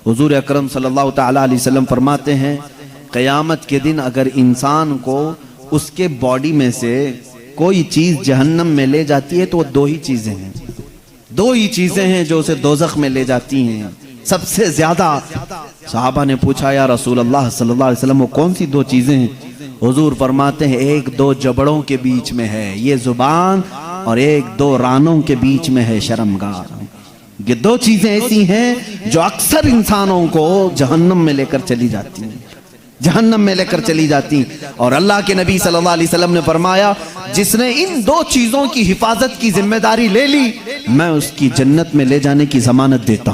حضور اکرم صلی اللہ تعالیٰ علیہ وسلم فرماتے ہیں قیامت کے دن اگر انسان کو اس کے باڈی میں سے کوئی چیز جہنم میں لے جاتی ہے تو وہ دو ہی چیزیں ہیں جو اسے دوزخ میں لے جاتی ہیں سب سے زیادہ۔ صحابہ نے پوچھا یا رسول اللہ صلی اللہ علیہ وسلم وہ کون سی دو چیزیں ہیں؟ حضور فرماتے ہیں ایک دو جبڑوں کے بیچ میں ہے یہ زبان، اور ایک دو رانوں کے بیچ میں ہے شرمگاہ۔ یہ دو چیزیں ایسی ہیں جو اکثر انسانوں کو جہنم میں لے کر چلی جاتی ہیں، اور اللہ کے نبی صلی اللہ علیہ وسلم نے فرمایا جس نے ان دو چیزوں کی حفاظت کی ذمہ داری لے لی میں اس کی جنت میں لے جانے کی ضمانت دیتا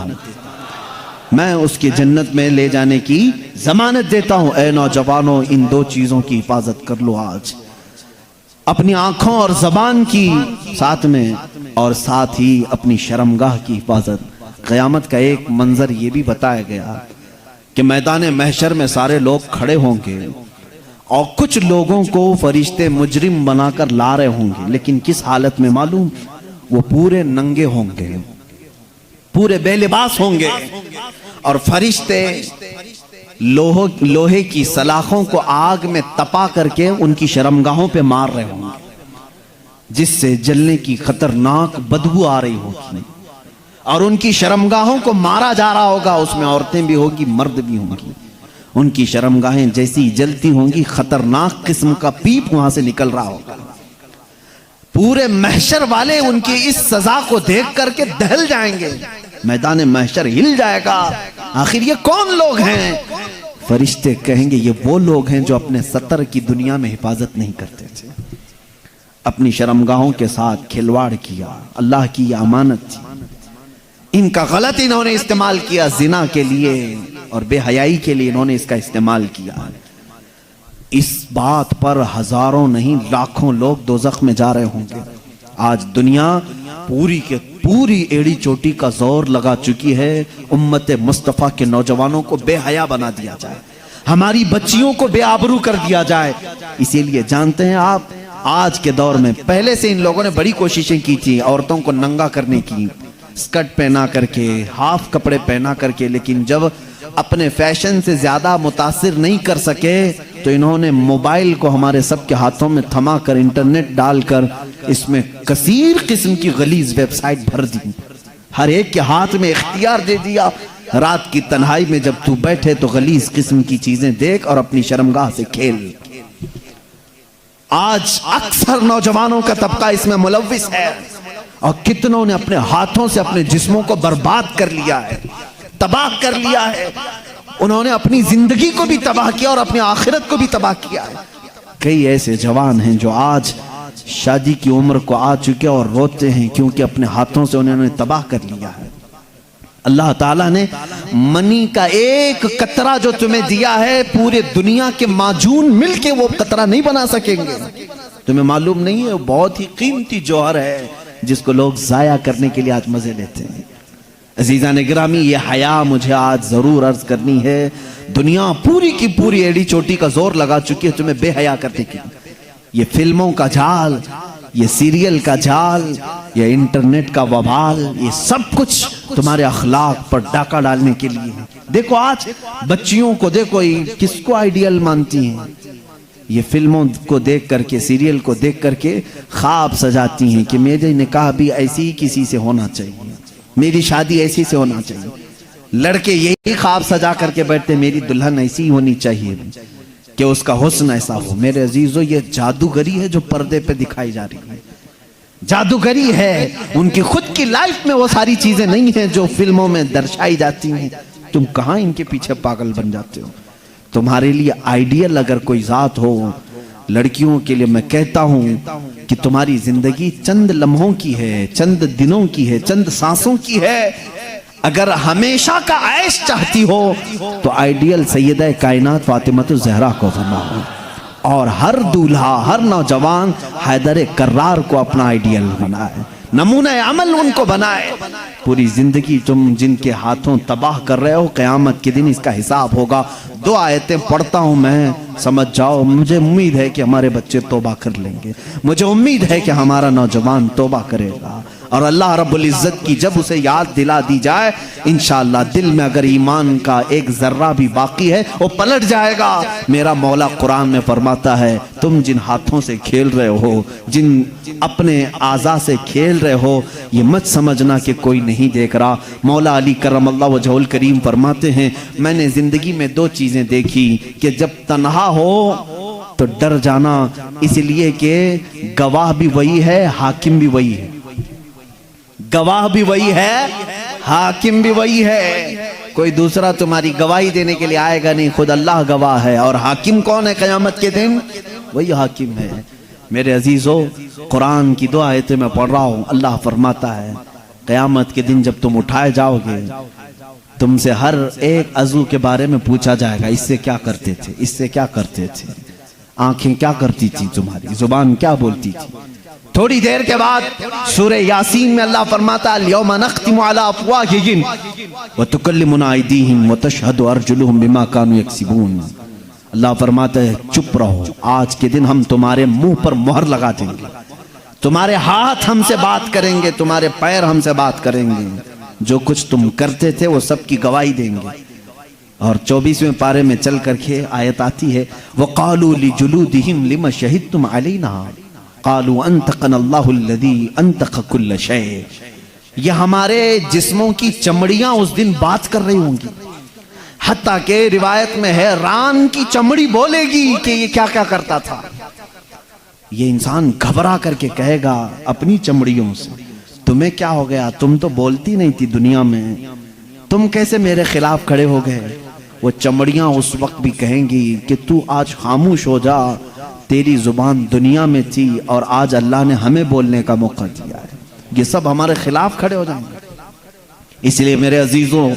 ہوں۔ اے نوجوانوں ان دو چیزوں کی حفاظت کر لو آج، اپنی آنکھوں اور زبان کی ساتھ میں، اور ساتھ ہی اپنی شرمگاہ کی حفاظت۔ قیامت کا ایک منظر یہ بھی بتایا گیا کہ میدان محشر میں سارے لوگ کھڑے ہوں گے اور کچھ لوگوں کو فرشتے مجرم بنا کر لا رہے ہوں گے، لیکن کس حالت میں معلوم؟ وہ پورے ننگے ہوں گے، پورے بے لباس ہوں گے، اور فرشتے لوہے کی سلاخوں کو آگ میں تپا کر کے ان کی شرمگاہوں پہ مار رہے ہوں گے، جس سے جلنے کی خطرناک بدبو آ رہی ہوگی، اور ان کی شرمگاہوں کو مارا جا رہا ہوگا، اس میں عورتیں بھی ہوگی مرد بھی ہوں گی، ان کی شرمگاہیں جیسی جلتی ہوں گی خطرناک قسم کا پیپ وہاں سے نکل رہا ہوگا۔ پورے محشر والے ان کی اس سزا کو دیکھ کر کے دہل جائیں گے، میدان محشر ہل جائے گا، آخر یہ کون لوگ ہیں؟ فرشتے کہیں گے یہ وہ لوگ ہیں جو اپنے ستر کی دنیا میں حفاظت نہیں کرتے تھے، اپنی شرمگاہوں کے ساتھ کھلواڑ کیا، اللہ کی یہ امانت تھی، ان کا غلط انہوں نے استعمال کیا، زنا کے لیے اور بے حیائی کے لیے انہوں نے اس کا استعمال کیا۔ اس بات پر ہزاروں نہیں لاکھوں لوگ دوزخ میں جا رہے ہوں گے۔ آج دنیا پوری ایڑی چوٹی کا زور لگا چکی ہے امت مصطفیٰ کے نوجوانوں کو بے حیا بنا دیا جائے، ہماری بچیوں کو بے آبرو کر دیا جائے۔ اسی لیے جانتے ہیں آپ آج کے دور میں، پہلے سے ان لوگوں نے بڑی کوششیں کی تھی عورتوں کو ننگا کرنے کی، سکرٹ پہنا کر کے، ہاف کپڑے پہنا کر کے، لیکن جب اپنے فیشن سے زیادہ متاثر نہیں کر سکے تو انہوں نے موبائل کو ہمارے سب کے ہاتھوں میں تھما کر انٹرنیٹ ڈال کر اس میں کثیر قسم کی غلیظ ویب سائٹ بھر دی، ہر ایک کے ہاتھ میں اختیار دے دیا، رات کی تنہائی میں جب تو بیٹھے تو غلیظ قسم کی چیزیں دیکھ اور اپنی شرمگاہ سے کھیل۔ آج اکثر نوجوانوں کا طبقہ اس میں ملوث ہے، اور کتنوں نے اپنے ہاتھوں سے اپنے جسموں کو برباد کر لیا ہے، تباہ کر لیا ہے، انہوں نے اپنی زندگی کو بھی تباہ کیا اور اپنی آخرت کو بھی تباہ کیا ہے۔ کئی ایسے جوان ہیں جو آج شادی کی عمر کو آ چکے اور روتے ہیں کیونکہ اپنے ہاتھوں سے انہوں نے تباہ کر لیا ہے۔ اللہ تعالیٰ نے منی کا ایک قطرہ جو تمہیں دیا ہے پورے دنیا کے معجون مل کے وہ قطرہ نہیں بنا سکیں گے۔ تمہیں معلوم نہیں ہے وہ بہت ہی قیمتی جوہر ہے جس کو لوگ ضائع کرنے کے لیے آج مزے لیتے ہیں۔ عزیزان گرامی یہ حیا مجھے آج ضرور عرض کرنی ہے، دنیا پوری کی پوری ایڑی چوٹی کا زور لگا چکی ہے تمہیں بے حیا کرنے کے لیے۔ یہ فلموں کا جال، یہ سیریل کا جال، یہ انٹرنیٹ کا وبال، یہ سب کچھ تمہارے اخلاق پر ڈاکہ ڈالنے کے لیے ہے۔ دیکھو آج بچیوں کو دیکھو کس کو آئیڈیل مانتی ہیں، یہ فلموں کو دیکھ کر کے، سیریل کو دیکھ کر کے خواب سجاتی ہیں کہ میرے نکاح بھی ایسی ہی کسی سے ہونا چاہیے، میری شادی ایسی سے ہونا چاہیے۔ لڑکے یہی خواب سجا کر کے بیٹھتے میری دلہن ایسی ہی ہونی چاہیے کہ اس کا حسن ایسا ہو۔ میرے عزیزو یہ جادوگری ہے جو پردے پہ دکھائی جا رہی ہے، جادوگری ہے، ان کی خود کی لائف میں وہ ساری چیزیں نہیں ہیں جو فلموں میں درشائی جاتی ہیں۔ تم کہاں ان کے پیچھے پاگل بن جاتے ہو؟ تمہارے لیے آئیڈیل اگر کوئی ذات ہو، لڑکیوں کے لیے میں کہتا ہوں کہ تمہاری زندگی چند لمحوں کی ہے، چند دنوں کی ہے، چند سانسوں کی ہے۔ اگر ہمیشہ کا عیش چاہتی ہو تو آئیڈیل سیدہ کائنات فاطمہ الزہرا کو بناؤ، اور ہر دولہا، ہر نوجوان حیدر کرار کو اپنا آئیڈیل بنائے، نمونہ عمل ان کو بنائے۔ پوری زندگی تم جن کے ہاتھوں تباہ کر رہے ہو، قیامت کے دن اس کا حساب ہوگا۔ 2 آیتیں پڑھتا ہوں میں، سمجھ جاؤ۔ مجھے امید ہے کہ ہمارے بچے توبہ کر لیں گے، مجھے امید ہے کہ ہمارا نوجوان توبہ کرے گا۔ اور اللہ رب العزت کی جب اسے یاد دلا دی جائے انشاءاللہ دل میں اگر ایمان کا ایک ذرہ بھی باقی ہے وہ پلٹ جائے گا۔ میرا مولا قرآن میں فرماتا ہے تم جن ہاتھوں سے کھیل رہے ہو، جن اپنے اعضاء سے کھیل رہے ہو، یہ مت سمجھنا کہ کوئی نہیں دیکھ رہا۔ مولا علی کرم اللہ وجہہ الکریم فرماتے ہیں میں نے زندگی میں دو چیزیں دیکھی کہ جب تنہا ہو تو ڈر جانا، اس لیے کہ گواہ بھی وہی ہے حاکم بھی وہی ہے، گواہ بھی وہی ہے حاکم بھی وہی ہے، کوئی دوسرا تمہاری گواہی دینے کے لیے آئے گا نہیں، خود اللہ گواہ ہے۔ اور حاکم کون ہے قیامت کے دن؟ وہی حاکم ہے۔ میرے عزیزو قرآن کی دو آیتیں میں پڑھ رہا ہوں، اللہ فرماتا ہے قیامت کے دن جب تم اٹھائے جاؤ گے تم سے ہر ایک عضو کے بارے میں پوچھا جائے گا، اس سے کیا کرتے تھے، اس سے کیا کرتے تھے، آنکھیں کیا کرتی تھی تمہاری، زبان کیا بولتی تھی۔ تھوڑی دیر کے بعد سورہ یاسین میں اللہ فرماتا ہے اليوم نختم على افواہہم وتکلمنا ایدیہم وتشہد ارجلہم بما كانوا یکسبون۔ اللہ فرماتا ہے چپ رہو، آج کے دن ہم تمہارے منہ پر مہر لگا دیں گے، تمہارے ہاتھ ہم سے بات کریں گے، تمہارے پیر ہم سے بات کریں گے، جو کچھ تم کرتے تھے وہ سب کی گواہی دیں گے۔ اور 24ویں پارے میں چل کر کے آیت آتی ہے وَقَالُوا لِجُلُودِهِمْ لِمَ شَهِدْتُمْ عَلَيْنَا قَالُوا أَنْتَقَنَا اللَّهُ الَّذِي أَنْتَقَ كُلَّ شَيْءٍ۔ یہ ہمارے جسموں کی چمڑیاں اس دن بات کر رہی ہوں گی، حتیٰ کہ روایت میں ہے ران کی چمڑی بولے گی کہ یہ کیا کیا کرتا تھا۔ یہ انسان گھبرا کر کے کہے گا اپنی چمڑیوں سے تمہیں کیا ہو گیا، تم تو بولتی نہیں تھی دنیا میں، تم کیسے میرے خلاف کھڑے ہو گئے۔ وہ چمڑیاں اس وقت بھی کہیں گی کہ تو آج خاموش ہو جا، تیری زبان دنیا میں تھی اور آج اللہ نے ہمیں بولنے کا موقع دیا ہے۔ یہ سب ہمارے خلاف کھڑے ہو جائیں گے۔ اس لیے میرے عزیزوں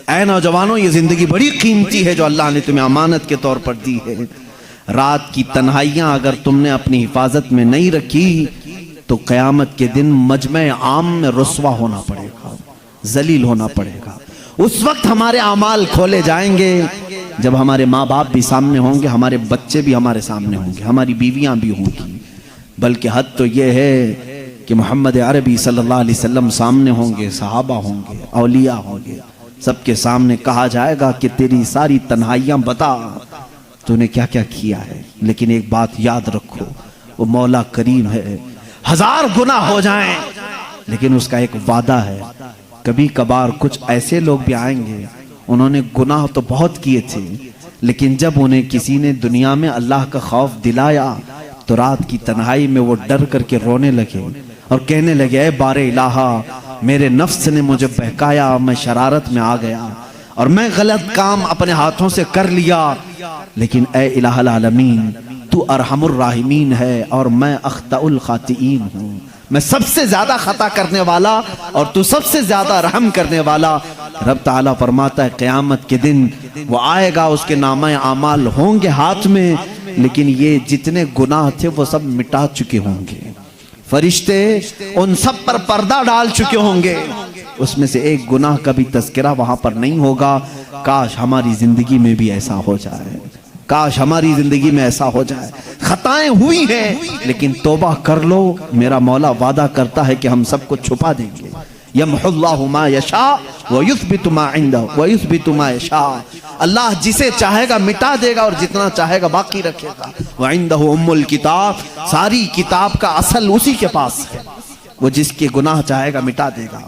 اے نوجوانوں یہ زندگی بڑی قیمتی ہے جو اللہ نے تمہیں امانت کے طور پر دی ہے۔ رات کی تنہائیاں اگر تم نے اپنی حفاظت میں نہیں رکھی تو قیامت کے دن مجمع عام میں رسوا ہونا پڑے گا، ذلیل ہونا پڑے گا۔ اس وقت ہمارے اعمال کھولے جائیں گے جب ہمارے ماں باپ بھی سامنے ہوں گے، ہمارے بچے بھی ہمارے سامنے ہوں گے، ہماری بیویاں بھی ہوں گی، بلکہ حد تو یہ ہے کہ محمد عربی صلی اللہ علیہ وسلم سامنے ہوں گے، صحابہ ہوں گے، اولیاء ہوں گے، سب کے سامنے کہا جائے گا کہ تیری ساری تنہائیاں بتا تو نے کیا کیا کیا ہے۔ لیکن ایک بات یاد رکھو وہ مولا کریم ہے، ہزار گناہ ہو جائیں لیکن اس کا ایک وعدہ ہے، کبھی کبھار کچھ ایسے لوگ بھی آئیں گے انہوں نے گناہ تو بہت کیے تھے لیکن جب انہیں کسی نے دنیا میں اللہ کا خوف دلایا تو رات کی تنہائی میں وہ ڈر کر کے رونے لگے اور کہنے لگے اے بار الہا میرے نفس نے مجھے بہکایا، میں شرارت میں آ گیا اور میں غلط کام اپنے ہاتھوں سے کر لیا، لیکن اے الہ العالمین تو ارحم الراحمین ہے اور میں اخطأ الخاطئین ہوں، میں سب سے زیادہ خطا کرنے والا اور تو سب سے زیادہ رحم کرنے والا۔ رب تعالیٰ فرماتا ہے قیامت کے دن وہ آئے گا، اس کے نامہ اعمال ہوں گے ہاتھ میں، لیکن یہ جتنے گناہ تھے وہ سب مٹا چکے ہوں گے، فرشتے ان سب پر پردہ ڈال چکے ہوں گے، اس میں سے ایک گناہ کا بھی تذکرہ وہاں پر نہیں ہوگا۔ کاش ہماری زندگی میں بھی ایسا ہو جائے، کاش ہماری زندگی میں ایسا ہو جائے۔ خطائیں ہوئی ہیں لیکن توبہ کر لو، میرا مولا وعدہ کرتا ہے کہ ہم سب کو چھپا دیں گے۔ یمحو اللہ ما یشاء ویثبت ما عنده ویثبت ما یشاء، اللہ جسے چاہے گا مٹا دے گا اور جتنا چاہے گا باقی رکھے گا۔ وعنده ام الکتاب، ساری کتاب کا اصل اسی کے پاس ہے، وہ جس کے گناہ چاہے گا مٹا دے گا۔